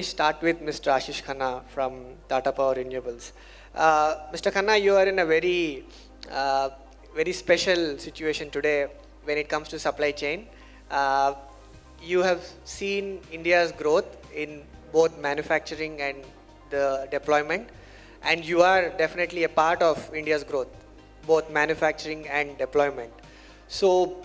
me start with Mr. Ashish Khanna from Tata Power Renewables. Mr. Khanna, you are in a uh, very special situation today when it comes to supply chain. Uh, you have seen India's growth in both manufacturing and the deployment, and you are definitely a part of India's growth, both manufacturing and deployment. So,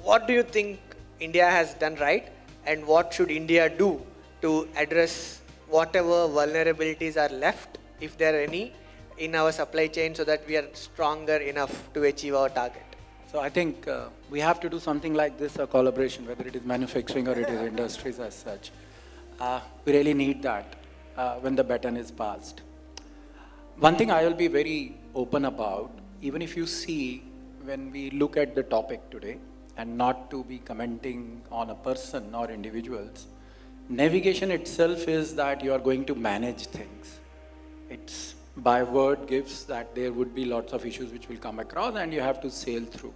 what do you think India has done right, and what should India do to address whatever vulnerabilities are left, if there are any, in our supply chain so that we are stronger enough to achieve our target? So I think we have to do something like this, a collaboration, whether it is manufacturing or it is industries as such. We really need that when the baton is passed. One thing I will be very open about, even if you see when we look at the topic today, and not to be commenting on a person or individuals, navigation itself is that you are going to manage things. It's by word gives that there would be lots of issues which will come across and you have to sail through.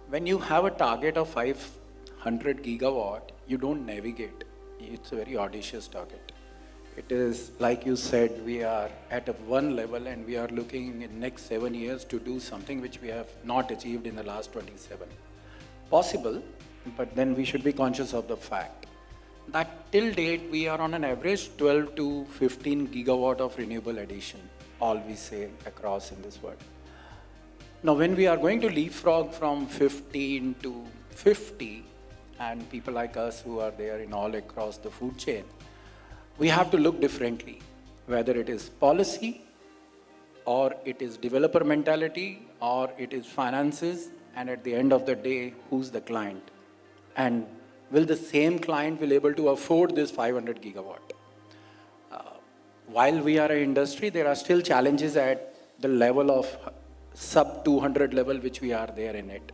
When you have a target of 500 gigawatt, you don't navigate. It's a very audacious target. It is, like you said, we are at a one level and we are looking in next 7 years to do something which we have not achieved in the last 27. Possible, but then we should be conscious of the fact that till date we are on an average 12 to 15 gigawatt of renewable addition, all we say across in this world. Now when we are going to leapfrog from 15 to 50, and people like us who are there in all across the food chain, we have to look differently, whether it is policy or it is developer mentality or it is finances, and at the end of the day, who's the client? And will the same client be able to afford this 500 gigawatt? While we are an industry, there are still challenges at the level of sub 200 level, which we are there in it.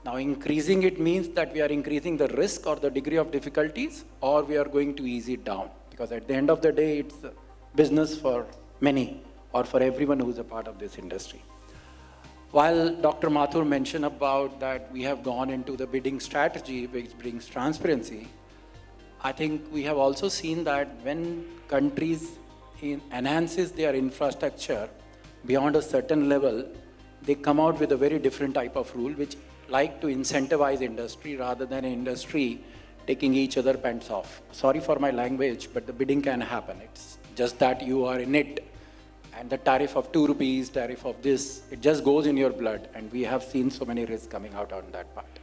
Now increasing it means that we are increasing the risk or the degree of difficulties, or we are going to ease it down. Because at the end of the day, it's business for many or for everyone who's a part of this industry. While Dr. Mathur mentioned about that we have gone into the bidding strategy which brings transparency, I think we have also seen that when countries enhances their infrastructure beyond a certain level, they come out with a very different type of rule which like to incentivize industry rather than industry taking each other pants off. Sorry for my language, but the bidding can happen. It's just that you are in it. And the tariff of 2 rupees, tariff of this, it just goes in your blood. And we have seen so many risks coming out on that part.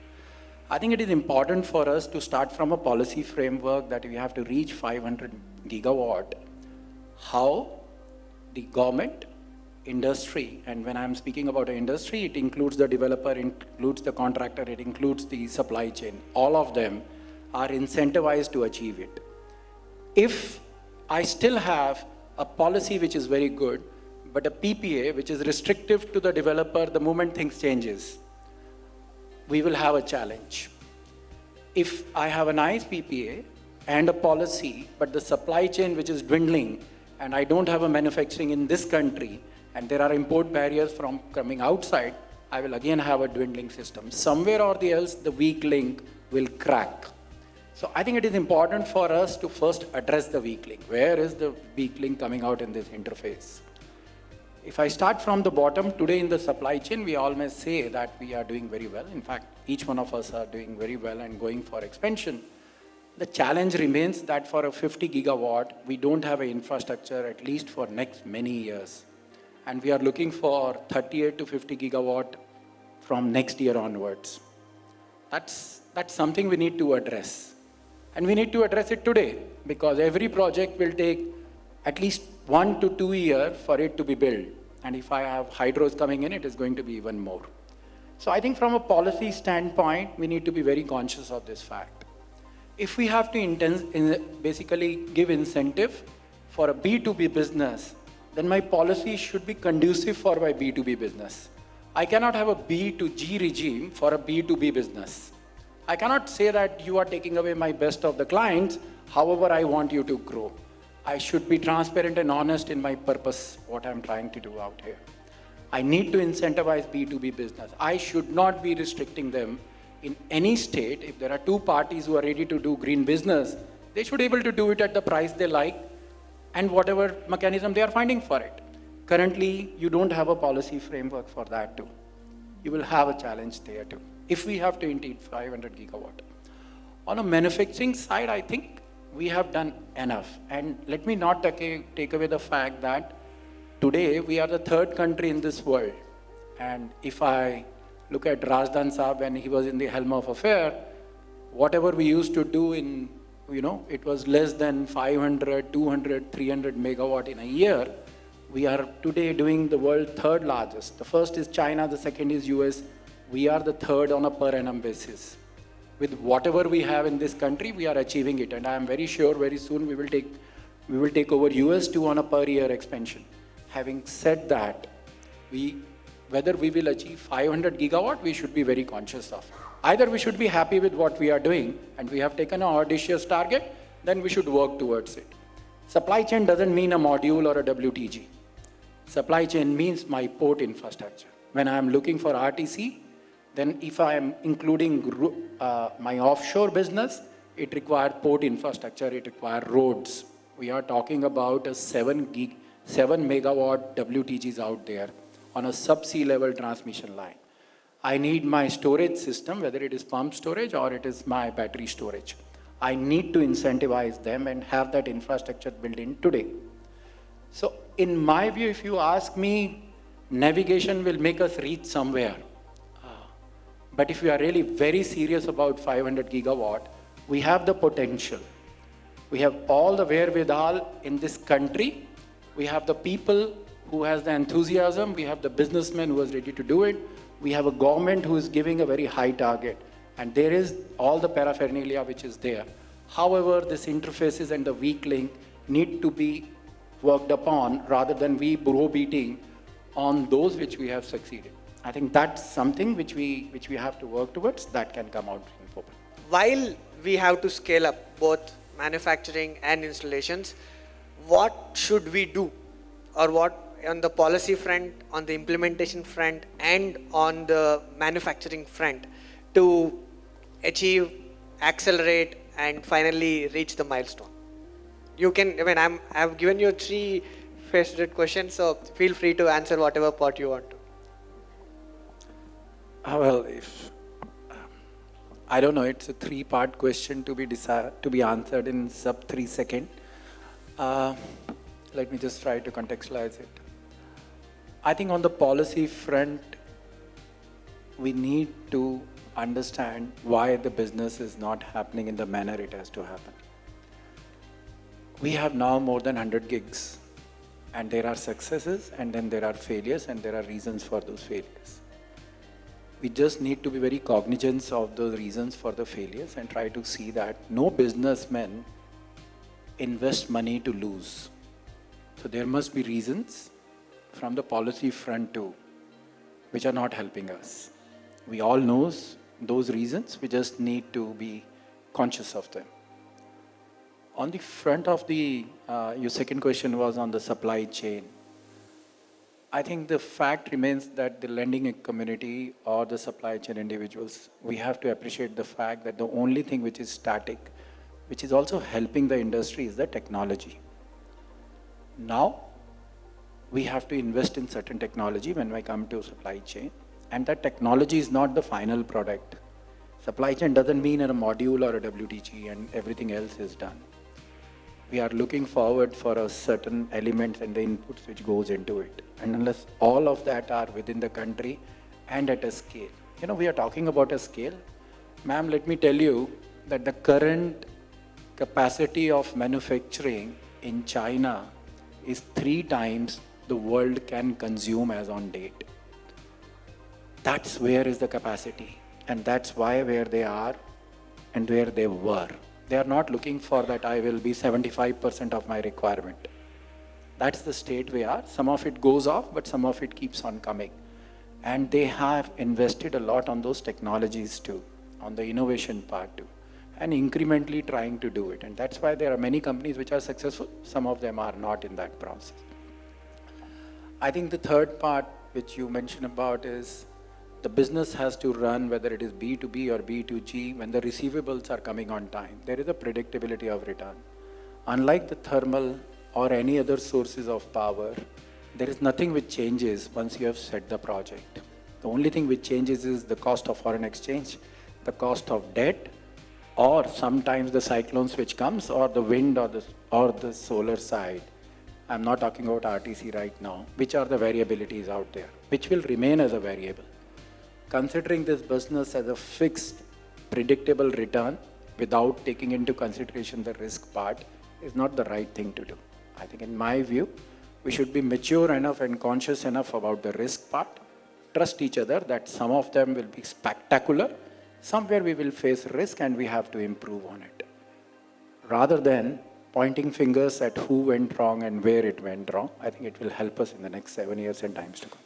I think it is important for us to start from a policy framework that we have to reach 500 gigawatt. How the government, industry, and when I'm speaking about an industry, it includes the developer, includes the contractor, it includes the supply chain. All of them are incentivized to achieve it. If I still have a policy which is very good, but a PPA which is restrictive to the developer the moment things changes, we will have a challenge. If I have a nice PPA and a policy, but the supply chain which is dwindling, and I don't have a manufacturing in this country, and there are import barriers from coming outside, I will again have a dwindling system. Somewhere or the else, the weak link will crack. So I think it is important for us to first address the weak link. Where is the weak link coming out in this interface? If I start from the bottom, today in the supply chain, we always say that we are doing very well. In fact, each one of us are doing very well and going for expansion. The challenge remains that for a 50 gigawatt, we don't have an infrastructure at least for next many years. And we are looking for 38 to 50 gigawatt from next year onwards. That's something we need to address. And we need to address it today because every project will take at least 1 to 2 years for it to be built. And if I have hydros coming in, it is going to be even more. So I think from a policy standpoint, we need to be very conscious of this fact. If we have to basically give incentive for a B2B business, then my policy should be conducive for my B2B business. I cannot have a B2G regime for a B2B business. I cannot say that you are taking away my best of the clients, however I want you to grow. I should be transparent and honest in my purpose, what I'm trying to do out here. I need to incentivize B2B business. I should not be restricting them in any state. If there are two parties who are ready to do green business, They should be able to do it at the price they like and whatever mechanism they are finding for it. Currently, you don't have a policy framework for that too. You will have a challenge there too, if we have to indeed 500 gigawatt. On a manufacturing side, I think we have done enough. And let me not take away the fact that today we are the third country in this world. And if I look at Rajdan Saab when he was in the helm of affair, whatever we used to do in, it was less than 500, 200, 300 megawatt in a year. We are today doing the world third largest. The first is China, the second is US. We are the third on a per annum basis. With whatever we have in this country, we are achieving it. And I am very sure very soon we will take over US too on a per year expansion. Having said that, whether we will achieve 500 gigawatt, we should be very conscious of. Either we should be happy with what we are doing and we have taken an audacious target, then we should work towards it. Supply chain doesn't mean a module or a WTG. Supply chain means my port infrastructure. When I am looking for RTC, then if I am including my offshore business, it requires port infrastructure, it requires roads. We are talking about a 7 megawatt WTGs out there on a sub-sea level transmission line. I need my storage system, whether it is pump storage or it is my battery storage. I need to incentivize them and have that infrastructure built in today. So in my view, if you ask me, navigation will make us reach somewhere. But if we are really very serious about 500 gigawatt, we have the potential. We have all the wherewithal in this country. We have the people who has the enthusiasm. We have the businessmen who is ready to do it. We have a government who is giving a very high target. And there is all the paraphernalia which is there. However, this interfaces and the weak link need to be worked upon rather than we browbeating on those which we have succeeded. I think that's something which we have to work towards that can come out in open. While we have to scale up both manufacturing and installations, what should we do, or what on the policy front, on the implementation front, and on the manufacturing front to achieve, accelerate, and finally reach the milestone? You can, I've given you 3 faceted questions, so feel free to answer whatever part you want to. Well, I don't know, it's a 3-part question to be answered in sub 3 seconds. Let me just try to contextualize it. I think on the policy front, we need to understand why the business is not happening in the manner it has to happen. We have now more than 100 gigs, and there are successes, and then there are failures, and there are reasons for those failures. We just need to be very cognizant of those reasons for the failures and try to see that no businessman invests money to lose. So there must be reasons from the policy front too, which are not helping us. We all know those reasons, we just need to be conscious of them. On the front of your second question was on the supply chain. I think the fact remains that the lending community or the supply chain individuals, we have to appreciate the fact that the only thing which is static, which is also helping the industry, is the technology. Now, we have to invest in certain technology when we come to supply chain, and that technology is not the final product. Supply chain doesn't mean a module or a WTG and everything else is done. We are looking forward for a certain element and the inputs which goes into it. And unless all of that are within the country and at a scale. We are talking about a scale. Ma'am, let me tell you that the current capacity of manufacturing in China is 3 times the world can consume as on date. That's where is the capacity. And that's why where they are and where they were. They are not looking for that I will be 75% of my requirement. That's the state we are. Some of it goes off, but some of it keeps on coming. And they have invested a lot on those technologies too, on the innovation part too, and incrementally trying to do it. And that's why there are many companies which are successful. Some of them are not in that process. I think the third part which you mentioned about is the business has to run, whether it is B2B or B2G, when the receivables are coming on time. There is a predictability of return. Unlike the thermal or any other sources of power, there is nothing which changes once you have set the project. The only thing which changes is the cost of foreign exchange, the cost of debt, or sometimes the cyclones which comes, or the wind or the solar side. I'm not talking about RTC right now, which are the variabilities out there, which will remain as a variable. Considering this business as a fixed, predictable return without taking into consideration the risk part is not the right thing to do. I think in my view, we should be mature enough and conscious enough about the risk part, trust each other that some of them will be spectacular, somewhere we will face risk and we have to improve on it. Rather than pointing fingers at who went wrong and where it went wrong, I think it will help us in the next 7 years and times to come.